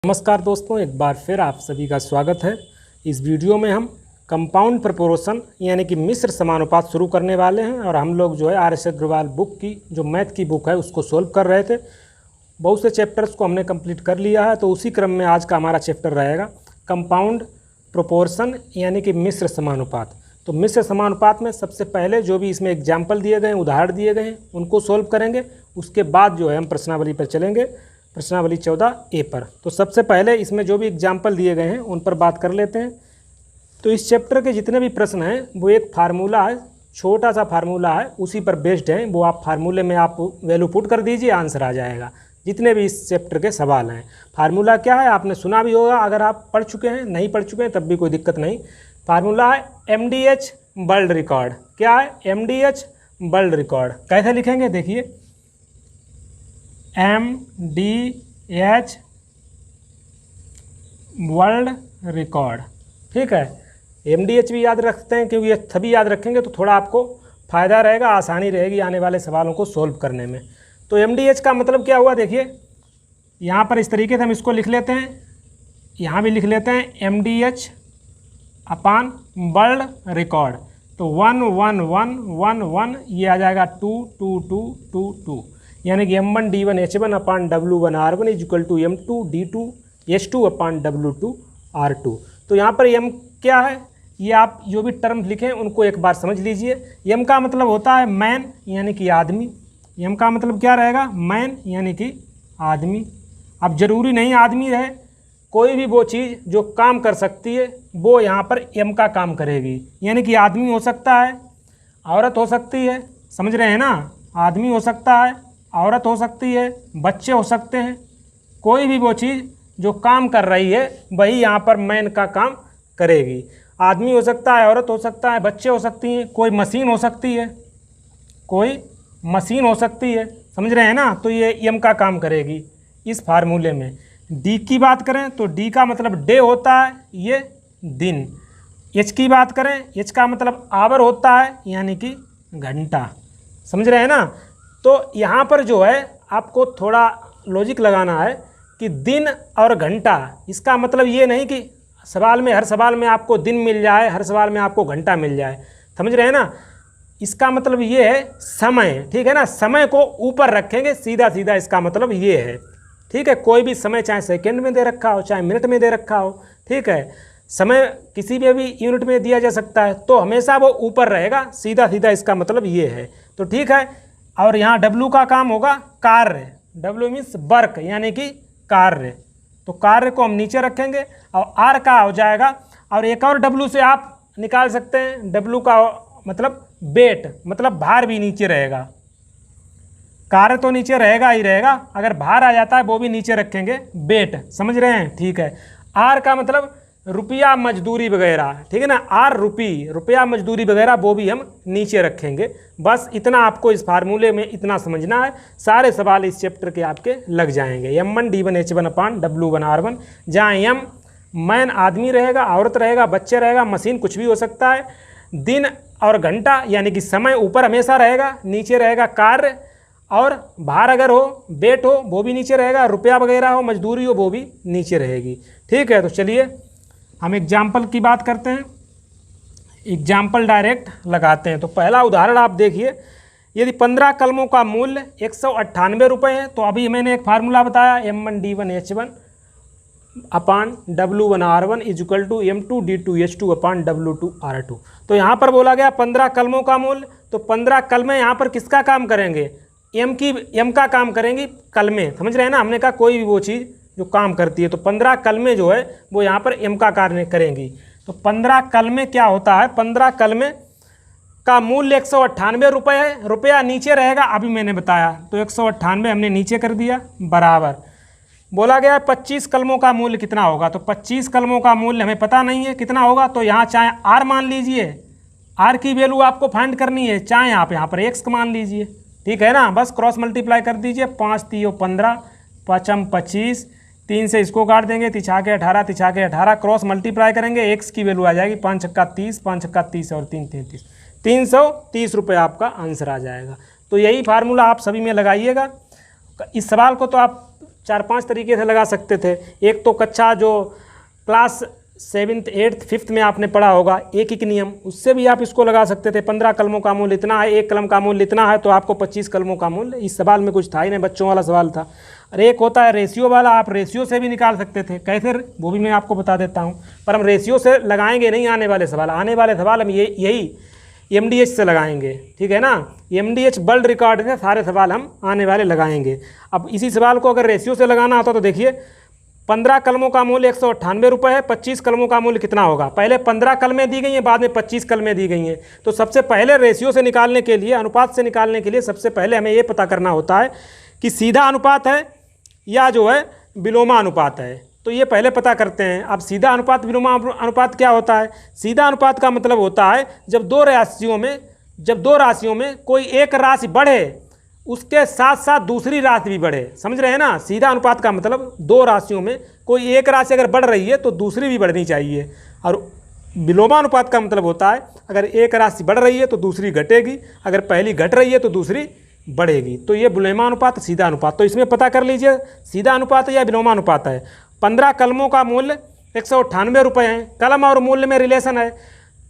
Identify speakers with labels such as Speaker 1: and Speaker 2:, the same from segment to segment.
Speaker 1: नमस्कार दोस्तों, एक बार फिर आप सभी का स्वागत है। इस वीडियो में हम कंपाउंड प्रपोर्शन यानी कि मिश्र समानुपात शुरू करने वाले हैं और हम लोग जो है आर एस अग्रवाल बुक की जो मैथ की बुक है उसको सोल्व कर रहे थे। बहुत से चैप्टर्स को हमने कंप्लीट कर लिया है, तो उसी क्रम में आज का हमारा चैप्टर रहेगा कंपाउंड प्रोपोर्शन यानी कि मिश्र समानुपात। तो मिश्र समानुपात में सबसे पहले जो भी इसमें एग्जाम्पल दिए गए हैं, उदाहरण दिए गए हैं, उनको सोल्व करेंगे। उसके बाद जो है हम प्रश्नावली पर चलेंगे, प्रश्नावली 14A पर। तो सबसे पहले इसमें जो भी एग्जाम्पल दिए गए हैं उन पर बात कर लेते हैं। तो इस चैप्टर के जितने भी प्रश्न हैं वो एक फार्मूला है, छोटा सा फार्मूला है, उसी पर बेस्ड है। वो आप फार्मूले में आप वैल्यू पुट कर दीजिए, आंसर आ जाएगा। जितने भी इस चैप्टर के सवाल हैं, फार्मूला क्या है आपने सुना भी होगा, अगर आप पढ़ चुके हैं, नहीं पढ़ चुके हैं तब भी कोई दिक्कत नहीं। फार्मूला है MDH वर्ल्ड रिकॉर्ड। क्या है? MDH world record. कैसे लिखेंगे देखिए, MDH वर्ल्ड रिकॉर्ड। ठीक है, MDH भी याद रखते हैं क्योंकि ये सभी याद रखेंगे तो थोड़ा आपको फ़ायदा रहेगा, आसानी रहेगी आने वाले सवालों को सोल्व करने में। तो MDH का मतलब क्या हुआ देखिए, यहाँ पर इस तरीके से हम इसको लिख लेते हैं, यहाँ भी लिख लेते हैं MDH अपान वर्ल्ड रिकॉर्ड। तो 1 1 1 1 1 ये आ जाएगा 2 2 2 2 2, यानी कि M1 D1 H1 upon W1 R1 is equal to M2 D2 H2 upon W2 R2। तो यहाँ पर M क्या है, ये आप जो भी टर्म लिखें उनको एक बार समझ लीजिए। M का मतलब होता है मैन यानी कि आदमी। M का मतलब क्या रहेगा? मैन यानी कि आदमी। अब जरूरी नहीं आदमी रहे, कोई भी वो चीज़ जो काम कर सकती है वो यहाँ पर M का काम करेगी। यानी कि आदमी हो सकता है, औरत हो सकती है, समझ रहे हैं ना? आदमी हो सकता है, औरत हो सकती है, बच्चे हो सकते हैं, कोई भी वो चीज़ जो काम कर रही है वही यहाँ पर मैन का काम करेगी। आदमी हो सकता है, औरत हो सकता है, बच्चे हो सकती हैं, कोई मशीन हो सकती है, कोई मशीन हो सकती है, समझ रहे हैं ना? तो ये M का काम करेगी इस फार्मूले में। D की बात करें तो D का मतलब डे होता है, ये दिन। H की बात करें, H का मतलब आवर होता है यानी कि घंटा, समझ रहे हैं ना? तो यहाँ पर जो है आपको थोड़ा लॉजिक लगाना है कि दिन और घंटा, इसका मतलब ये नहीं कि सवाल में हर सवाल में आपको दिन मिल जाए, हर सवाल में आपको घंटा मिल जाए, समझ रहे हैं ना? इसका मतलब ये है समय, ठीक है ना? समय को ऊपर रखेंगे, सीधा सीधा इसका मतलब ये है, ठीक है? कोई भी समय चाहे सेकंड में दे रखा हो, चाहे मिनट में दे रखा हो, ठीक है? समय किसी भी यूनिट में दिया जा सकता है, तो हमेशा वो ऊपर रहेगा, सीधा सीधा इसका मतलब ये है। तो ठीक है, और यहाँ W का काम होगा कार्य। W मीन्स वर्क यानी कि कार्य, तो कार्य को हम नीचे रखेंगे और R का हो जाएगा। और एक और W से आप निकाल सकते हैं, W का मतलब वेट, मतलब भार भी नीचे रहेगा। कार्य तो नीचे रहेगा ही रहेगा, अगर भार आ जाता है वो भी नीचे रखेंगे, वेट, समझ रहे हैं? ठीक है। R का मतलब रुपया मजदूरी वगैरह, ठीक है ना? R रुपया मजदूरी वगैरह वो भी हम नीचे रखेंगे। बस इतना आपको इस फार्मूले में इतना समझना है, सारे सवाल इस चैप्टर के आपके लग जाएंगे। M1 D1 H1 upon W1 R1, जहाँ M मैन आदमी रहेगा, औरत रहेगा, बच्चे रहेगा, मशीन कुछ भी हो सकता है, दिन और घंटा यानी कि समय ऊपर हमेशा रहेगा, नीचे रहेगा कार्य, और भार अगर हो, वेट हो वो भी नीचे रहेगा, रुपया वगैरह हो, मजदूरी हो वो भी नीचे रहेगी। ठीक है, तो चलिए हम एग्जाम्पल की बात करते हैं, एग्जाम्पल डायरेक्ट लगाते हैं। तो पहला उदाहरण आप देखिए, यदि 15 कलमों का मूल्य 198 रुपये है, तो अभी मैंने एक फार्मूला बताया M1 D1 H1 upon W1 R1 is equal to M2 D2 H2 upon W2 R2। तो यहाँ पर बोला गया 15 कलमों का मूल्य, तो 15 कलमें यहाँ पर किसका काम करेंगे? M का काम करेंगी कलमें, समझ रहे हैं ना? हमने कहा कोई भी वो चीज़ जो काम करती है, तो 15 कलमें जो है वो यहाँ पर M का कार्य करेंगी। तो 15 कलमें क्या होता है? 15 कलमें का मूल्य 198 रुपये है, रुपया नीचे रहेगा, अभी मैंने बताया, तो 198 हमने नीचे कर दिया, बराबर। बोला गया 25 कलमों का मूल्य कितना होगा, तो 25 कलमों का मूल्य हमें पता नहीं है कितना होगा, तो यहाँ चाहे R मान लीजिए, R की वैल्यू आपको फाइंड करनी है, चाहे आप यहाँ पर X मान लीजिए, ठीक है ना? बस क्रॉस मल्टीप्लाई कर दीजिए, 5 3 15, 5 25, 3 से इसको काट देंगे, तिछा के 18, तिछा के 18, क्रॉस मल्टीप्लाई करेंगे, X की वैल्यू आ जाएगी 5 छक्का 30, 5 छक्का 30 और 3 33, 330 रुपये आपका आंसर आ जाएगा। तो यही फार्मूला आप सभी में लगाइएगा। इस सवाल को तो आप 4-5 तरीके से लगा सकते थे। एक तो कक्षा जो क्लास 7th 8th 5th में आपने पढ़ा होगा एक नियम, उससे भी आप इसको लगा सकते थे। 15 कलमों का मूल्य इतना है, 1 कलम का मूल्य इतना है, तो आपको 25 कलमों का मूल्य। इस सवाल में कुछ था ही नहीं, बच्चों वाला सवाल था। और एक होता है रेशियो वाला, आप रेशियो से भी निकाल सकते थे। कैसे, वो भी मैं आपको बता देता हूँ, पर हम रेशियो से लगाएंगे नहीं आने वाले सवाल। आने वाले सवाल हम यही MDH से लगाएंगे, ठीक है ना। MDH वर्ल्ड रिकॉर्ड से सारे सवाल हम आने वाले लगाएंगे। अब इसी सवाल को अगर रेशियो से लगाना होता तो देखिए, 15 कलमों का मूल्य 198 रुपये है, 25 कलमों का मूल्य कितना होगा। पहले 15 कलमें दी गई हैं, बाद में 25 कलमें दी गई हैं। तो सबसे पहले रेशियो से निकालने के लिए, अनुपात से निकालने के लिए सबसे पहले हमें ये पता करना होता है कि सीधा अनुपात है या जो है विलोमा अनुपात है। तो ये पहले पता करते हैं। अब सीधा अनुपात विलोमा अनुपात क्या होता है। सीधा अनुपात का मतलब होता है जब दो राशियों में कोई एक राशि बढ़े उसके साथ साथ दूसरी राशि भी बढ़े। समझ रहे हैं ना। सीधा अनुपात का मतलब दो राशियों में कोई एक राशि अगर बढ़ रही है तो दूसरी भी बढ़नी चाहिए। और विलोमा अनुपात का मतलब होता है अगर एक राशि बढ़ रही है तो दूसरी घटेगी, अगर पहली घट रही है तो दूसरी बढ़ेगी। तो ये विलोमा अनुपात, सीधा अनुपात। तो इसमें पता कर लीजिए सीधा अनुपात है या विलोमा अनुपात है। 15 कलमों का मूल्य 198 रुपये हैं। कलम और मूल्य में रिलेशन है,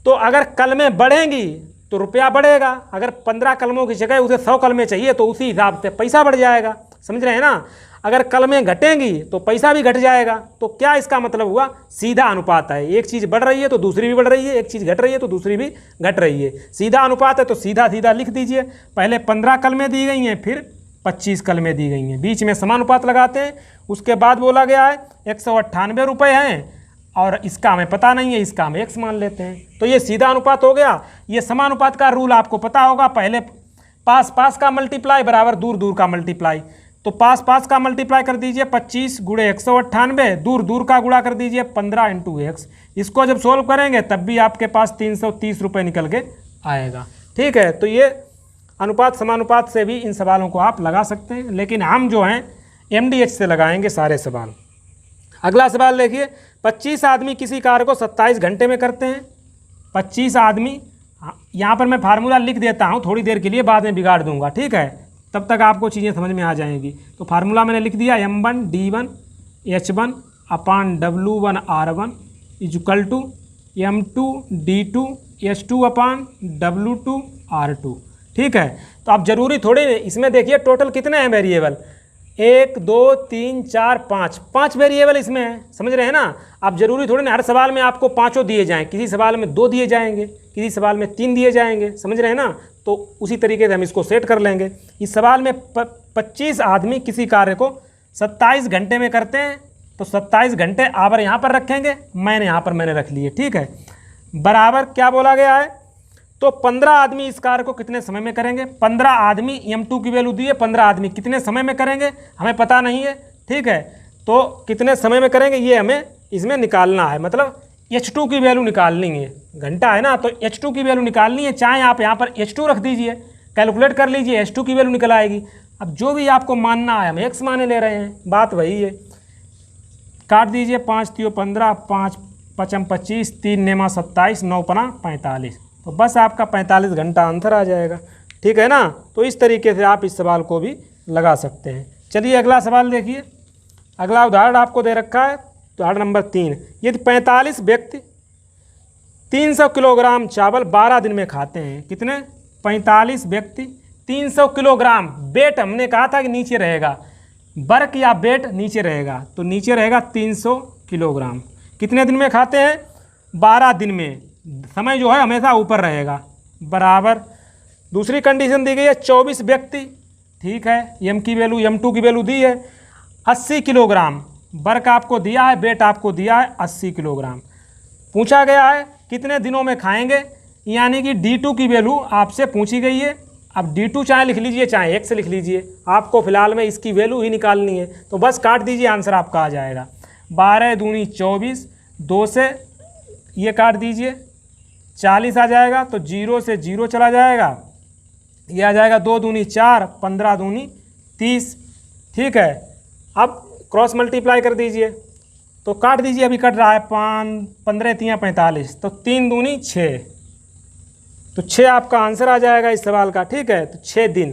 Speaker 1: तो अगर कलमें बढ़ेंगी तो रुपया बढ़ेगा। अगर 15 कलमों की जगह उसे 100 कलमें चाहिए तो उसी हिसाब से पैसा बढ़ जाएगा। समझ रहे हैं ना। अगर कलमें घटेंगी तो पैसा भी घट जाएगा। तो क्या इसका मतलब हुआ, सीधा अनुपात है। एक चीज़ बढ़ रही है तो दूसरी भी बढ़ रही है, एक चीज़ घट रही है तो दूसरी भी घट रही है। सीधा अनुपात है तो सीधा सीधा लिख दीजिए। पहले 15 कलमें दी गई हैं, फिर 25 कलमें दी गई हैं, बीच में समानुपात लगाते हैं। उसके बाद बोला गया है 198 रुपये हैं और इसका हमें पता नहीं है, इसका हम x मान लेते हैं। तो ये सीधा अनुपात हो गया। ये समानुपात का रूल आपको पता होगा, पहले पास पास का मल्टीप्लाई बराबर दूर दूर का मल्टीप्लाई। तो पास पास का मल्टीप्लाई कर दीजिए 25 गुणे 198, दूर दूर का गुणा कर दीजिए 15 इंटू x। इसको जब सोल्व करेंगे तब भी आपके पास 330 रुपये निकल के आएगा। ठीक है। तो ये अनुपात समानुपात से भी इन सवालों को आप लगा सकते हैं, लेकिन हम जो हैं MDH से लगाएंगे सारे सवाल। अगला सवाल देखिए, 25 आदमी किसी कार्य को 27 घंटे में करते हैं। 25 आदमी, यहाँ पर मैं फार्मूला लिख देता हूँ थोड़ी देर के लिए, बाद में बिगाड़ दूंगा। ठीक है, तब तक आपको चीज़ें समझ में आ जाएंगी। तो फार्मूला मैंने लिख दिया, M1 D1 H1 upon W1 R1 equal to M2 D2 H2 upon W2 R2। ठीक है। तो आप जरूरी थोड़े, इसमें देखिए टोटल कितने हैं वेरिएबल, 1 2 3 4 5 वेरिएबल इसमें है। समझ रहे हैं ना। आप जरूरी थोड़े ना हर सवाल में आपको 5 दिए जाएं, किसी सवाल में 2 दिए जाएंगे, किसी सवाल में 3 दिए जाएंगे। समझ रहे हैं ना। तो उसी तरीके से हम इसको सेट कर लेंगे। इस सवाल में 25 आदमी किसी कार्य को 27 घंटे में करते हैं, तो 27 घंटे आवर यहाँ पर रखेंगे, मैंने रख लिए। ठीक है, बराबर क्या बोला गया है, तो 15 आदमी इस कार्य को कितने समय में करेंगे। 15 आदमी M2 की वैल्यू दी है, 15 आदमी कितने समय में करेंगे हमें पता नहीं है। ठीक है, तो कितने समय में करेंगे ये हमें इसमें निकालना है, मतलब H2 की वैल्यू निकालनी है। घंटा है ना, तो H2 की वैल्यू निकालनी है। चाहे आप यहाँ पर H2 रख दीजिए, कैलकुलेट कर लीजिए, H2 की वैल्यू निकल आएगी। अब जो भी आपको मानना है, हम x माने ले रहे हैं, बात वही है। काट दीजिए, 5 3 15, 5 5 25, 3 नेमा 27, 9 पना 45। तो बस आपका 45 घंटा आंसर आ जाएगा। ठीक है ना। तो इस तरीके से आप इस सवाल को भी लगा सकते हैं। चलिए अगला सवाल देखिए। अगला उदाहरण आपको दे रखा है, उदाहरण नंबर 3। यदि 45 व्यक्ति 300 किलोग्राम चावल 12 दिन में खाते हैं। कितने, 45 व्यक्ति 300 किलोग्राम। वेट हमने कहा था कि नीचे रहेगा, वर्क या वेट नीचे रहेगा, तो नीचे रहेगा 300 किलोग्राम। कितने दिन में खाते हैं, 12 दिन में। समय जो है हमेशा ऊपर रहेगा, बराबर। दूसरी कंडीशन दी गई है 24 व्यक्ति। ठीक है, M की वैल्यू M2 की वैल्यू दी है 80 किलोग्राम। वर्क आपको दिया है, वेट आपको दिया है 80 किलोग्राम। पूछा गया है कितने दिनों में खाएंगे, यानी कि D2 की वैल्यू आपसे पूछी गई है। अब D2 चाहे लिख लीजिए चाहे x लिख लीजिए, आपको फिलहाल में इसकी वैल्यू ही निकालनी है। तो बस काट दीजिए, आंसर आपका आ जाएगा 12 दूनी 24, 2 से ये काट दीजिए 40 आ जाएगा। तो 0 से 0 चला जाएगा, ये आ जाएगा 2 दूनी 4, 15 दूनी 30। ठीक है, अब क्रॉस मल्टीप्लाई कर दीजिए, तो काट दीजिए, अभी कट रहा है 5 15 3 45, तो 3 दूनी 6, तो 6 आपका आंसर आ जाएगा इस सवाल का। ठीक है, तो 6 दिन।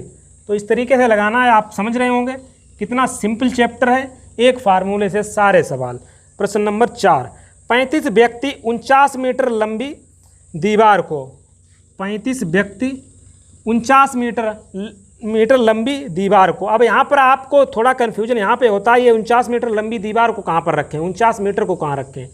Speaker 1: तो इस तरीके से लगाना है, आप समझ रहे होंगे कितना सिंपल चैप्टर है, एक फार्मूले से सारे सवाल। प्रश्न नंबर 4, 35 व्यक्ति 49 मीटर लंबी दीवार को, 35 व्यक्ति 49 मीटर लंबी दीवार को। अब यहाँ पर आपको थोड़ा कन्फ्यूजन यहाँ पे होता है, ये 49 मीटर लंबी दीवार को कहाँ पर रखें, 49 मीटर को कहाँ रखें।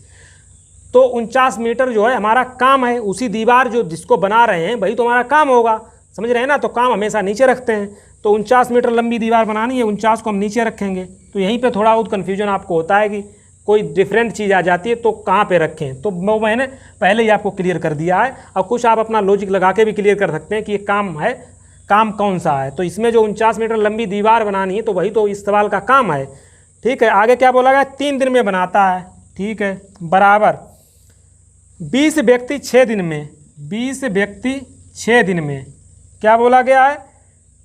Speaker 1: तो 49 मीटर जो है हमारा काम है, उसी दीवार जो जिसको बना रहे हैं वही तो हमारा काम होगा, समझ रहे हैं ना। तो काम हमेशा नीचे रखते हैं, तो 49 मीटर लंबी दीवार बनानी है, 49 को हम नीचे रखेंगे। तो यहीं पे थोड़ा बहुत कन्फ्यूजन आपको होता है कि कोई डिफरेंट चीज़ आ जाती है तो कहाँ पे रखें, तो वो मैंने पहले ही आपको क्लियर कर दिया है। और कुछ आप अपना लॉजिक लगा के भी क्लियर कर सकते हैं कि ये काम है, काम कौन सा है। तो इसमें जो 49 मीटर लंबी दीवार बनानी है तो वही तो इस सवाल का काम है। ठीक है, आगे क्या बोला गया, 3 दिन में बनाता है। ठीक है, बराबर 20 व्यक्ति 6 दिन में, 20 व्यक्ति 6 दिन में क्या बोला गया है,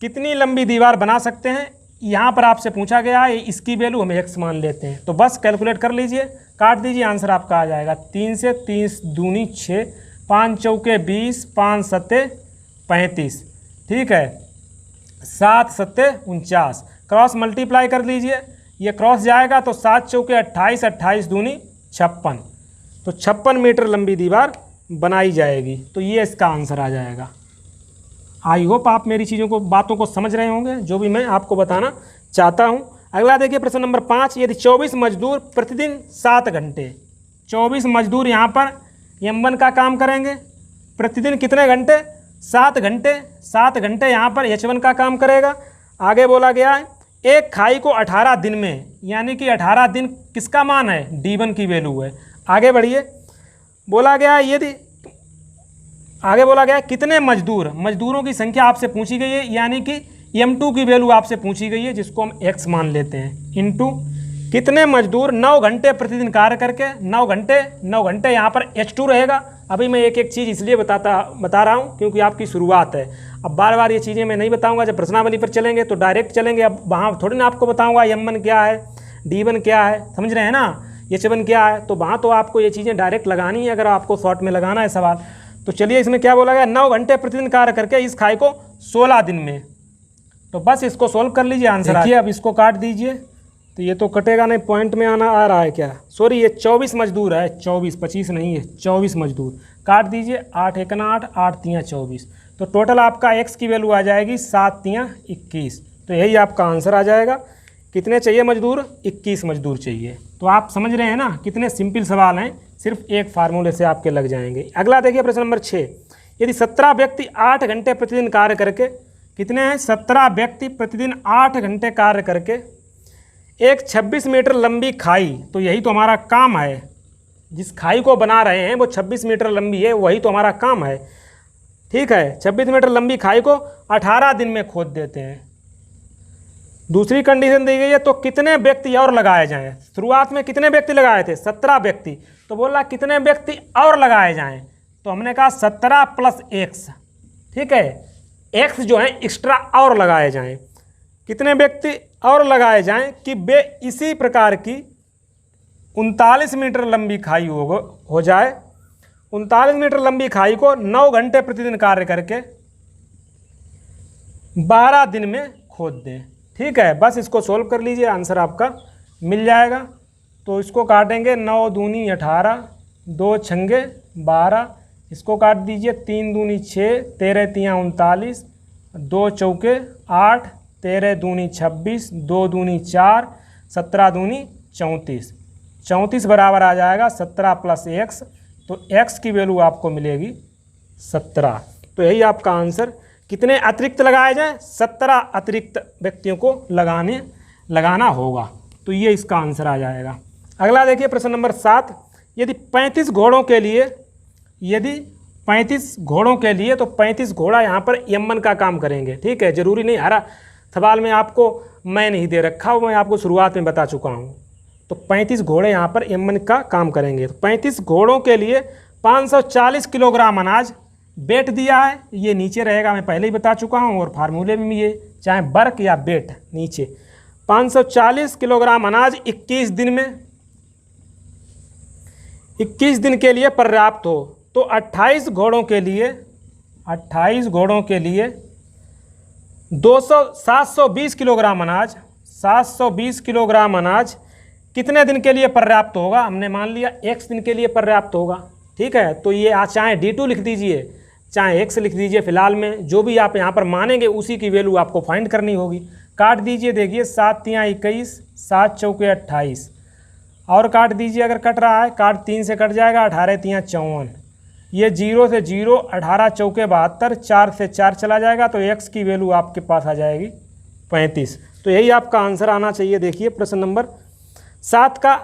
Speaker 1: कितनी लंबी दीवार बना सकते हैं। यहाँ पर आपसे पूछा गया है, इसकी वैल्यू हम x मान लेते हैं। तो बस कैलकुलेट कर लीजिए, काट दीजिए, आंसर आपका आ जाएगा 3 से 30 दूनी 6, 5 चौके 20, 5 सत्ते 35। ठीक है, 7 सत्ते 49, क्रॉस मल्टीप्लाई कर लीजिए, ये क्रॉस जाएगा तो 7 चौके 28, 28 दूनी 56, तो 56 मीटर लंबी दीवार बनाई जाएगी। तो ये इसका आंसर आ जाएगा। आई होप आप मेरी चीज़ों को, बातों को समझ रहे होंगे जो भी मैं आपको बताना चाहता हूँ। अगला देखिए प्रश्न नंबर 5, यदि 24 मजदूर प्रतिदिन 7 घंटे, 24 मजदूर यहाँ पर M1 का काम करेंगे, प्रतिदिन कितने घंटे, 7 घंटे, 7 घंटे यहाँ पर H1 का काम करेगा। आगे बोला गया है एक खाई को 18 दिन में, यानी कि 18 दिन किसका मान है, D1 की वैल्यू है। आगे बढ़िए, बोला गया है यदि, आगे बोला गया है कितने मजदूर, मजदूरों की संख्या आपसे पूछी गई है, यानी कि M2 की वैल्यू आपसे पूछी गई है जिसको हम x मान लेते हैं, इनटू कितने मजदूर 9 घंटे प्रतिदिन कार्य करके, 9 घंटे यहाँ पर H2 रहेगा। अभी मैं एक एक चीज़ इसलिए बता रहा हूँ क्योंकि आपकी शुरुआत है। अब बार बार ये चीज़ें मैं नहीं बताऊँगा, जब प्रश्नावली पर चलेंगे तो डायरेक्ट चलेंगे। अब वहाँ थोड़ी ना आपको बताऊँगा M1 क्या है, D1 क्या है, समझ रहे हैं ना, H1 क्या है। तो वहाँ तो आपको ये चीज़ें डायरेक्ट लगानी है अगर आपको शॉर्ट में लगाना है सवाल। तो चलिए, इसमें क्या बोला गया, 9 घंटे प्रतिदिन कार्य करके इस खाई को 16 दिन में। तो बस इसको सॉल्व कर लीजिए, आंसर देखिए। अब इसको काट दीजिए, तो ये तो कटेगा नहीं, पॉइंट में आ रहा है क्या, सॉरी ये 24 मजदूर है, 24, 25 नहीं है, 24 मजदूर। काट दीजिए, 8 एकना 8, 8 तियाँ 24, तो टोटल आपका x की वैल्यू आ जाएगी 7 तियाँ 21। तो यही आपका आंसर आ जाएगा। कितने चाहिए मजदूर, 21 मजदूर चाहिए। तो आप समझ रहे हैं ना कितने सिंपल सवाल हैं, सिर्फ एक फार्मूले से आपके लग जाएंगे। अगला देखिए प्रश्न नंबर 6, यदि 17 व्यक्ति 8 घंटे प्रतिदिन कार्य करके, कितने हैं, 17 व्यक्ति प्रतिदिन 8 घंटे कार्य करके एक 26 मीटर लंबी खाई, तो यही तो हमारा काम है, जिस खाई को बना रहे हैं वो 26 मीटर लंबी है, वही तो हमारा काम है। ठीक है, 26 मीटर लंबी खाई को 18 दिन में खोद देते हैं। दूसरी कंडीशन दी गई है, तो कितने व्यक्ति और लगाए जाएं। शुरुआत में कितने व्यक्ति लगाए थे, 17 व्यक्ति, तो बोला कितने व्यक्ति और लगाए जाएं, तो हमने कहा 17 + x। ठीक है, x जो है एक्स्ट्रा और लगाए जाएं। कितने व्यक्ति और लगाए जाएं कि वे इसी प्रकार की 39 मीटर लंबी खाई हो जाए। 39 मीटर लंबी खाई को 9 घंटे प्रतिदिन कार्य करके 12 दिन में खोद दें। ठीक है, बस इसको सोल्व कर लीजिए, आंसर आपका मिल जाएगा। तो इसको काटेंगे, 9 दूनी 18, 2 छंगे 12, इसको काट दीजिए, 3 दूनी 6, 13 तियाँ 39, 2 चौके 8, 13 दूनी 26, 2 दूनी 4, 17 दूनी 34, 34 बराबर आ जाएगा 17 + x। तो x की वैल्यू आपको मिलेगी 17। तो यही आपका आंसर। कितने अतिरिक्त लगाए जाएं, 17 अतिरिक्त व्यक्तियों को लगाना होगा। तो ये इसका आंसर आ जाएगा। अगला देखिए प्रश्न नंबर 7, यदि 35 घोड़ों के लिए, यदि 35 घोड़ों के लिए, तो 35 घोड़ा यहाँ पर M1 का काम करेंगे। ठीक है, ज़रूरी नहीं, हर सवाल में आपको मैं नहीं दे रखा हूँ, मैं आपको शुरुआत में बता चुका हूँ। तो 35 घोड़े यहाँ पर M1 का काम करेंगे। तो 35 घोड़ों के लिए 540 किलोग्राम अनाज बेट दिया है, ये नीचे रहेगा, मैं पहले ही बता चुका हूँ, और फार्मूले में भी ये चाहे बर्क या बेट नीचे। 540 किलोग्राम अनाज 21 दिन में, 21 दिन के लिए पर्याप्त हो, तो 28 घोड़ों के लिए, 28 घोड़ों के लिए 720 किलोग्राम अनाज, 720 किलोग्राम अनाज कितने दिन के लिए पर्याप्त होगा? हमने मान लिया x दिन के लिए पर्याप्त होगा, ठीक है। तो ये चाहे D2 लिख दीजिए चाहे x लिख दीजिए, फिलहाल में जो भी आप यहाँ पर मानेंगे उसी की वैल्यू आपको फाइंड करनी होगी। काट दीजिए, देखिए 7 तियाँ 21, 7 चौके 28, और काट दीजिए अगर कट रहा है, काट 3 से कट जाएगा, 18 तियाँ 54, ये 0 से 0, 18 चौके 72, 4 से 4 चला जाएगा, तो x की वैल्यू आपके पास आ जाएगी 35। तो यही आपका आंसर आना चाहिए। देखिए प्रश्न नंबर 7 का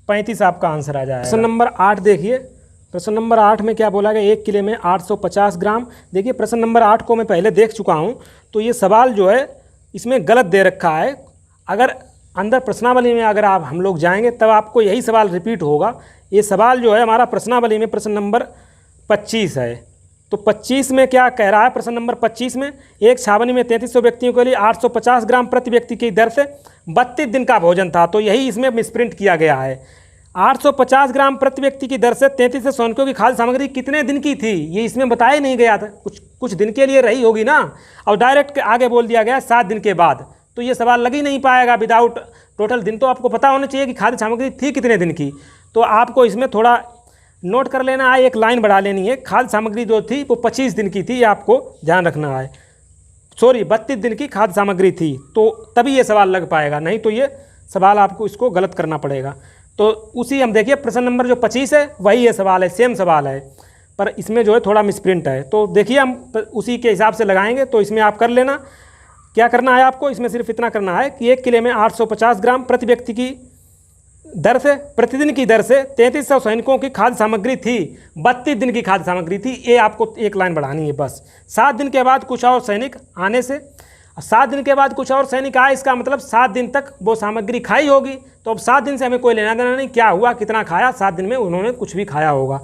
Speaker 1: 35 आपका आंसर आ जाएगा। प्रश्न नंबर 8 देखिए, प्रश्न नंबर 8 में क्या बोला गया? 1 किलो में 850 ग्राम। देखिए प्रश्न नंबर 8 को मैं पहले देख चुका हूँ, तो ये सवाल जो है इसमें गलत दे रखा है। अगर अंदर प्रश्नावली में अगर आप हम लोग जाएंगे तब आपको यही सवाल रिपीट होगा। ये सवाल जो है हमारा प्रश्नावली में प्रश्न नंबर 25 है। तो 25 में क्या कह रहा है? प्रश्न नंबर 25 में एक छावनी में 3300 व्यक्तियों के लिए 850 ग्राम प्रति व्यक्ति की दर से 32 दिन का भोजन था। तो यही इसमें मिसप्रिंट किया गया है। 850 ग्राम प्रति व्यक्ति की दर से 3300 सैनिकों की खाद्य सामग्री कितने दिन की थी, ये इसमें बताया नहीं गया था। कुछ दिन के लिए रही होगी ना, और डायरेक्ट आगे बोल दिया गया 7 दिन के बाद, तो ये सवाल लग ही नहीं पाएगा विदाउट टोटल दिन। तो आपको पता होना चाहिए कि खाद्य सामग्री थी कितने दिन की। तो आपको इसमें थोड़ा नोट कर लेना है, एक लाइन बढ़ा लेनी है। खाद्य सामग्री जो थी वो 25 दिन की थी, ये आपको ध्यान रखना है। सॉरी 32 दिन की खाद्य सामग्री थी, तो तभी ये सवाल लग पाएगा, नहीं तो ये सवाल आपको इसको गलत करना पड़ेगा। तो उसी हम देखिए प्रश्न नंबर जो 25 है वही ये सवाल है, सेम सवाल है, पर इसमें जो है थोड़ा मिसप्रिंट है। तो देखिए हम उसी के हिसाब से लगाएंगे। तो इसमें आप कर लेना, क्या करना है आपको इसमें सिर्फ इतना करना है कि 1 किलो में 850 ग्राम प्रति व्यक्ति की दर से प्रतिदिन की दर से 3300 सैनिकों की खाद्य सामग्री थी, 32 दिन की खाद्य सामग्री थी। ये आपको एक लाइन बढ़ानी है बस। 7 दिन के बाद कुछ और सैनिक आने से, 7 दिन के बाद कुछ और सैनिक आए, इसका मतलब 7 दिन तक वो सामग्री खाई होगी। तो अब 7 दिन से हमें कोई लेना देना नहीं, क्या हुआ कितना खाया, 7 दिन में उन्होंने कुछ भी खाया होगा।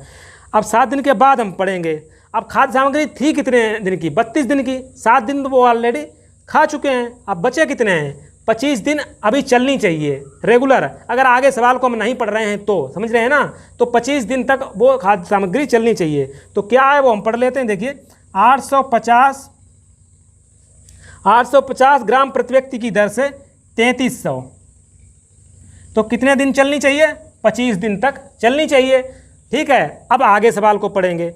Speaker 1: अब 7 दिन के बाद हम पढ़ेंगे अब खाद्य सामग्री थी कितने दिन की, 32 दिन की। 7 दिन तो वो ऑलरेडी खा चुके हैं, अब बचे कितने हैं, 25 दिन अभी चलनी चाहिए रेगुलर। अगर आगे सवाल को हम नहीं पढ़ रहे हैं तो समझ रहे हैं ना, तो 25 दिन तक वो खाद्य सामग्री चलनी चाहिए। तो क्या है वो हम पढ़ लेते हैं। देखिए 850 ग्राम प्रति व्यक्ति की दर से 3300, तो कितने दिन चलनी चाहिए, 25 दिन तक चलनी चाहिए, ठीक है। अब आगे सवाल को पढ़ेंगे।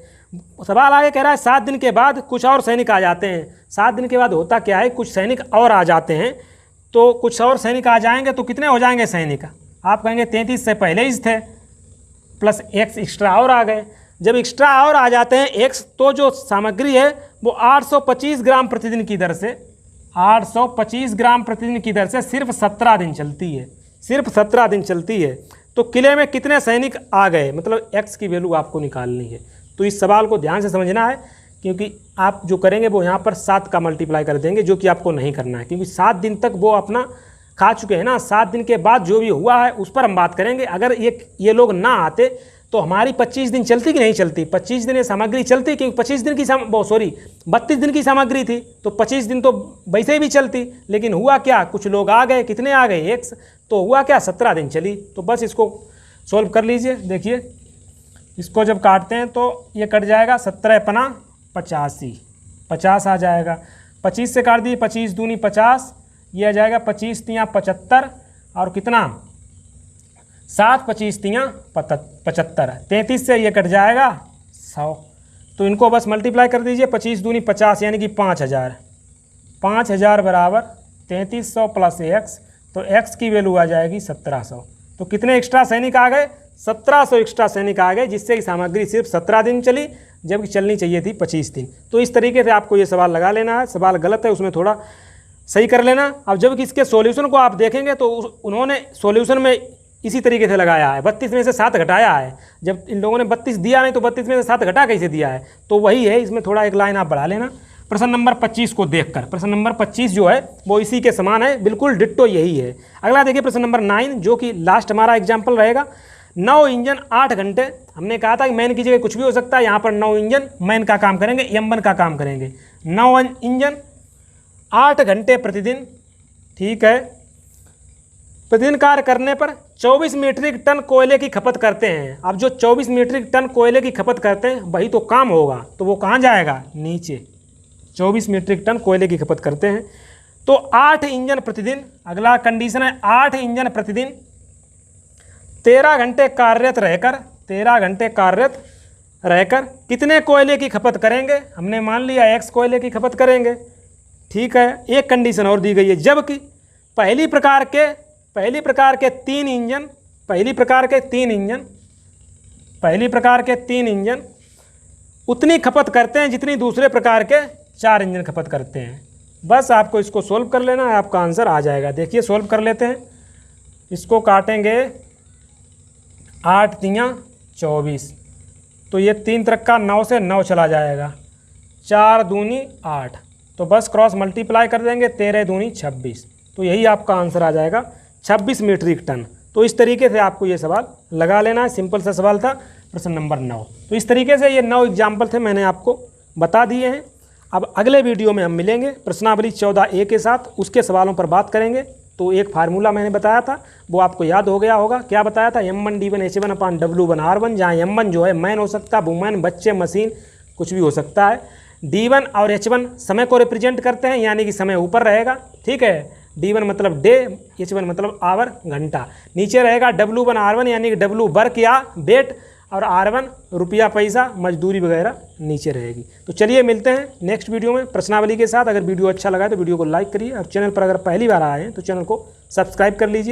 Speaker 1: सवाल आगे कह रहा है 7 दिन के बाद कुछ और सैनिक आ जाते हैं। 7 दिन के बाद होता क्या है, कुछ सैनिक और आ जाते हैं। तो कुछ और सैनिक आ जाएंगे तो कितने हो जाएंगे सैनिक, आप कहेंगे 33 से पहले ही थे, प्लस एक्स एक्स्ट्रा और आ गए। जब एक्स्ट्रा और आ जाते हैं एक्स, तो जो सामग्री है वो 825 ग्राम प्रतिदिन की दर से, 825 ग्राम प्रतिदिन की दर से सिर्फ 17 दिन चलती है, सिर्फ 17 दिन चलती है। तो किले में कितने सैनिक आ गए, मतलब एक्स की वैल्यू आपको निकालनी है। तो इस सवाल को ध्यान से समझना है, क्योंकि आप जो करेंगे वो यहाँ पर 7 का मल्टीप्लाई कर देंगे, जो कि आपको नहीं करना है, क्योंकि 7 दिन तक वो अपना खा चुके हैं ना। 7 दिन के बाद जो भी हुआ है उस पर हम बात करेंगे। अगर ये लोग ना आते तो हमारी 25 दिन चलती कि नहीं चलती, 25 दिन ये सामग्री चलती, क्योंकि 25 दिन की 32 दिन की सामग्री थी, तो 25 दिन तो वैसे ही भी चलती। लेकिन हुआ क्या, कुछ लोग आ गए, कितने आ गए, एक्स, तो हुआ क्या, 17 दिन चली। तो बस इसको सोल्व कर लीजिए। देखिए इसको जब काटते हैं तो ये कट जाएगा, 17 पना 85, 50 आ जाएगा। 25 से काट दिए, 25 दूनी 50, ये आ जाएगा 25 तियाँ 75, और कितना 7 25 तियाँ 75, 33 से ये कट जाएगा 100। तो इनको बस मल्टीप्लाई कर दीजिए, 25 दूनी 50 यानी कि 5000, 5000 बराबर 3300 प्लस एक्स, तो एक्स की वैल्यू आ जाएगी 1700। तो कितने एक्स्ट्रा सैनिक आ गए, 1700 एक्स्ट्रा सैनिक आ गए, जिससे कि सामग्री सिर्फ 17 दिन चली, जबकि चलनी चाहिए थी 25 दिन। तो इस तरीके से आपको ये सवाल लगा लेना है। सवाल गलत है उसमें थोड़ा सही कर लेना। अब जब इसके सॉल्यूशन को आप देखेंगे तो उन्होंने सॉल्यूशन में इसी तरीके से लगाया है, 32 में से 7 घटाया है। जब इन लोगों ने 32 दिया नहीं तो 32 में से 7 घटा कैसे दिया है, तो वही है। इसमें थोड़ा एक लाइन आप बढ़ा लेना प्रश्न नंबर 25 को देखकर। प्रश्न नंबर 25 जो है वो इसी के समान है, बिल्कुल डिट्टो यही है। अगला देखिए प्रश्न नंबर 9, जो कि लास्ट हमारा एग्जाम्पल रहेगा। 9 इंजन 8 घंटे, हमने कहा था कि मैन की जगह कुछ भी हो सकता है, यहाँ पर 9 इंजन मैन का काम करेंगे, M1 का काम करेंगे। 9 इंजन 8 घंटे प्रतिदिन, ठीक है, प्रतिदिन कार्य करने पर 24 मीट्रिक टन कोयले की खपत करते हैं। अब जो 24 मीट्रिक टन कोयले की खपत करते हैं वही तो काम होगा, तो वो कहाँ जाएगा, नीचे। 24 मीट्रिक टन कोयले की खपत करते हैं। तो 8 इंजन प्रतिदिन, अगला कंडीशन है 8 इंजन प्रतिदिन 13 घंटे कार्यरत रहकर कितने कोयले की खपत करेंगे। हमने मान लिया x कोयले की खपत करेंगे, ठीक है। एक कंडीशन और दी गई है, जबकि पहली प्रकार के तीन इंजन उतनी खपत करते हैं जितनी दूसरे प्रकार के 4 इंजन खपत करते हैं। बस आपको इसको सोल्व कर लेना है, आपका आंसर आ जाएगा। देखिए सोल्व कर लेते हैं, इसको काटेंगे 8 तियाँ 24, तो ये 3 तरक का 9 से 9 चला जाएगा, 4 दूनी 8, तो बस क्रॉस मल्टीप्लाई कर देंगे, 13 दूनी 26, तो यही आपका आंसर आ जाएगा 26 मीट्रिक टन। तो इस तरीके से आपको ये सवाल लगा लेना है। सिंपल सा सवाल था, प्रश्न नंबर 9। तो इस तरीके से ये 9 एग्जाम्पल थे, मैंने आपको बता दिए हैं। अब अगले वीडियो में हम मिलेंगे प्रश्नावली 14A के साथ, उसके सवालों पर बात करेंगे। तो एक फार्मूला मैंने बताया था, वो आपको याद हो गया होगा। क्या बताया था? M1D1H1/W1R1, जहाँ M1 जो है मैन हो सकता है, वुमेन, बच्चे, मशीन, कुछ भी हो सकता है। D1 और H1 समय को रिप्रेजेंट करते हैं, यानी कि समय ऊपर रहेगा, ठीक है। D1 मतलब डे, H1 मतलब आवर, घंटा। नीचे रहेगा W1R1 यानी कि W वर्क या वेट, और R1 रुपया, पैसा, मजदूरी वगैरह नीचे रहेगी। तो चलिए मिलते हैं नेक्स्ट वीडियो में प्रश्नावली के साथ। अगर वीडियो अच्छा लगा तो वीडियो को लाइक करिए, और चैनल पर अगर पहली बार आए हैं तो चैनल को सब्सक्राइब कर लीजिए।